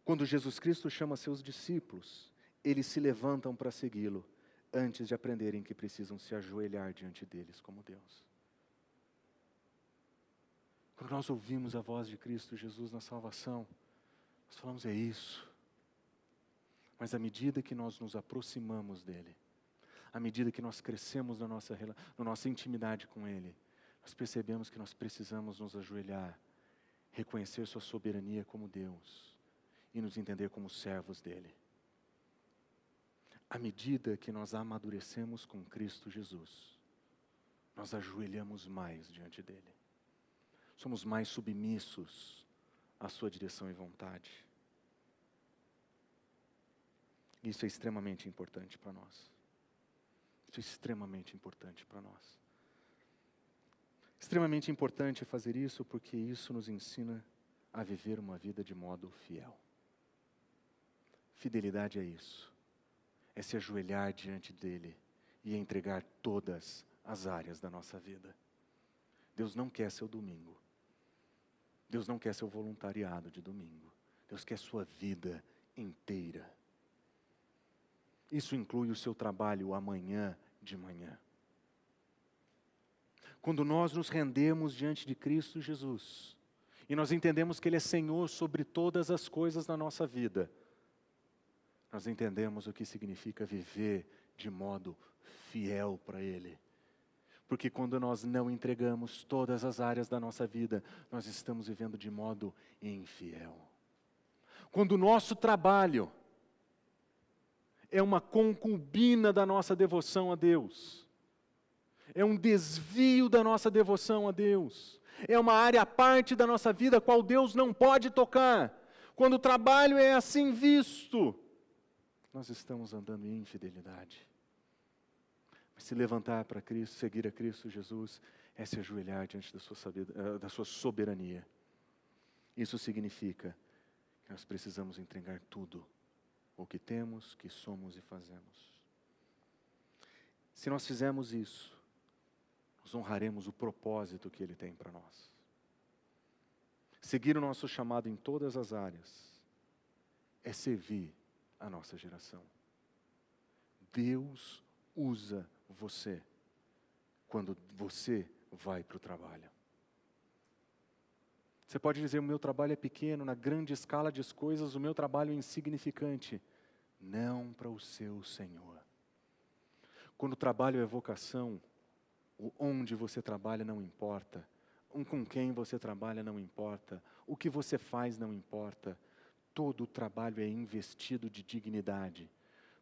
Quando Jesus Cristo chama seus discípulos, eles se levantam para segui-lo, antes de aprenderem que precisam se ajoelhar diante deles como Deus. Quando nós ouvimos a voz de Cristo Jesus na salvação, nós falamos, é isso. Mas à medida que nós nos aproximamos dEle, à medida que nós crescemos na nossa intimidade com Ele, nós percebemos que nós precisamos nos ajoelhar, reconhecer sua soberania como Deus e nos entender como servos dele. À medida que nós amadurecemos com Cristo Jesus, nós ajoelhamos mais diante dele. Somos mais submissos à sua direção e vontade. Isso é extremamente importante para nós. Isso é extremamente importante para nós. Extremamente importante fazer isso porque isso nos ensina a viver uma vida de modo fiel. Fidelidade é isso. É se ajoelhar diante dele e entregar todas as áreas da nossa vida. Deus não quer seu domingo. Deus não quer seu voluntariado de domingo. Deus quer sua vida inteira. Isso inclui o seu trabalho amanhã de manhã. Quando nós nos rendemos diante de Cristo Jesus, e nós entendemos que Ele é Senhor sobre todas as coisas na nossa vida, nós entendemos o que significa viver de modo fiel para Ele. Porque quando nós não entregamos todas as áreas da nossa vida, nós estamos vivendo de modo infiel. Quando o nosso trabalho é uma concubina da nossa devoção a Deus, é um desvio da nossa devoção a Deus, é uma área à parte da nossa vida a qual Deus não pode tocar. Quando o trabalho é assim visto, nós estamos andando em infidelidade. Mas se levantar para Cristo, seguir a Cristo Jesus, é se ajoelhar diante da sua soberania. Isso significa que nós precisamos entregar tudo o que temos, que somos e fazemos. Se nós fizermos isso, nós honraremos o propósito que Ele tem para nós. Seguir o nosso chamado em todas as áreas é servir a nossa geração. Deus usa você quando você vai para o trabalho. Você pode dizer, o meu trabalho é pequeno, na grande escala de coisas, o meu trabalho é insignificante. Não para o seu Senhor. Quando o trabalho é vocação, o onde você trabalha não importa, com quem você trabalha não importa, o que você faz não importa. Todo o trabalho é investido de dignidade,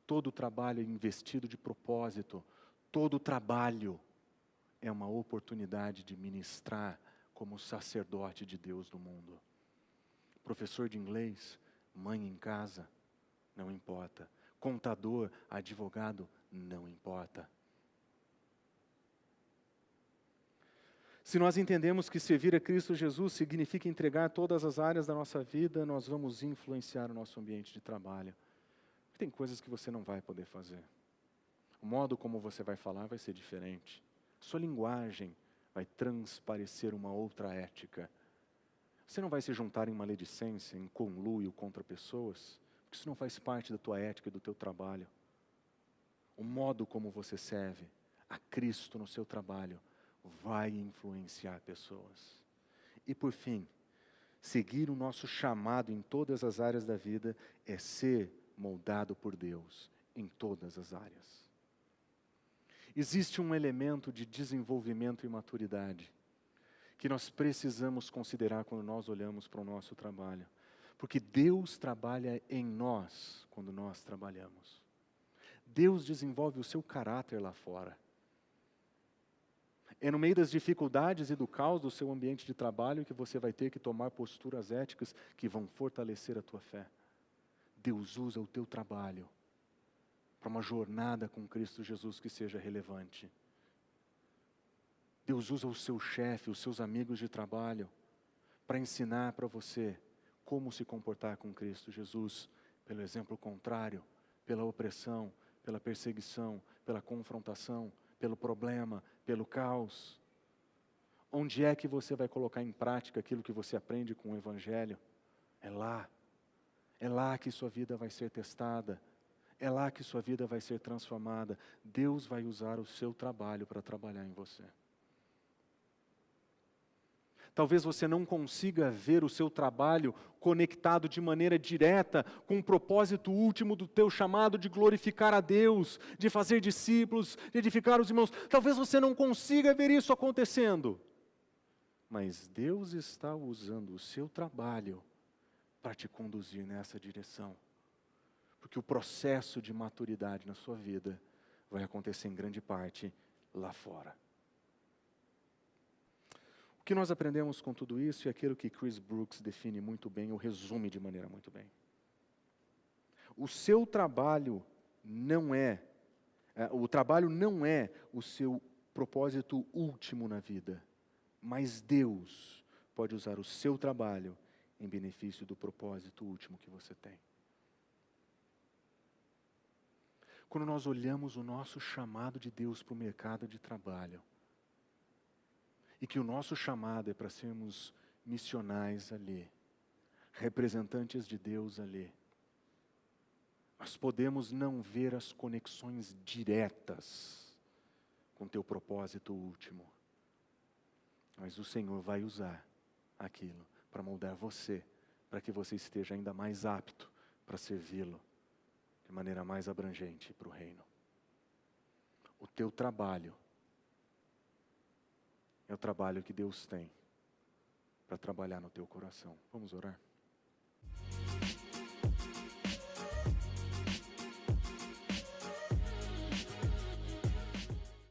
todo o trabalho é investido de propósito, todo o trabalho é uma oportunidade de ministrar como sacerdote de Deus no mundo. Professor de inglês, mãe em casa, não importa. Contador, advogado, não importa. Se nós entendemos que servir a Cristo Jesus significa entregar todas as áreas da nossa vida, nós vamos influenciar o nosso ambiente de trabalho. Tem coisas que você não vai poder fazer. O modo como você vai falar vai ser diferente. Sua linguagem vai transparecer uma outra ética. Você não vai se juntar em maledicência, em conluio contra pessoas, porque isso não faz parte da tua ética e do teu trabalho. O modo como você serve a Cristo no seu trabalho vai influenciar pessoas. E por fim, seguir o nosso chamado em todas as áreas da vida é ser moldado por Deus em todas as áreas. Existe um elemento de desenvolvimento e maturidade que nós precisamos considerar quando nós olhamos para o nosso trabalho. Porque Deus trabalha em nós quando nós trabalhamos. Deus desenvolve o seu caráter lá fora. É no meio das dificuldades e do caos do seu ambiente de trabalho que você vai ter que tomar posturas éticas que vão fortalecer a tua fé. Deus usa o teu trabalho para uma jornada com Cristo Jesus que seja relevante. Deus usa o seu chefe, os seus amigos de trabalho, para ensinar para você como se comportar com Cristo Jesus, pelo exemplo contrário, pela opressão, pela perseguição, pela confrontação, pelo problema, pelo caos. Onde é que você vai colocar em prática aquilo que você aprende com o Evangelho? É lá. É lá que sua vida vai ser testada. É lá que sua vida vai ser transformada. Deus vai usar o seu trabalho para trabalhar em você. Talvez você não consiga ver o seu trabalho conectado de maneira direta com o propósito último do teu chamado de glorificar a Deus, de fazer discípulos, de edificar os irmãos. Talvez você não consiga ver isso acontecendo. Mas Deus está usando o seu trabalho para te conduzir nessa direção. Porque o processo de maturidade na sua vida vai acontecer em grande parte lá fora. O que nós aprendemos com tudo isso é aquilo que Chris Brooks define muito bem, ou resume de maneira muito bem. O seu trabalho não é, o trabalho não é o seu propósito último na vida, mas Deus pode usar o seu trabalho em benefício do propósito último que você tem. Quando nós olhamos o nosso chamado de Deus para o mercado de trabalho, e que o nosso chamado é para sermos missionais ali, representantes de Deus ali, nós podemos não ver as conexões diretas com teu propósito último, mas o Senhor vai usar aquilo para moldar você, para que você esteja ainda mais apto para servi-lo de maneira mais abrangente para o reino. O teu trabalho é o trabalho que Deus tem para trabalhar no teu coração. Vamos orar?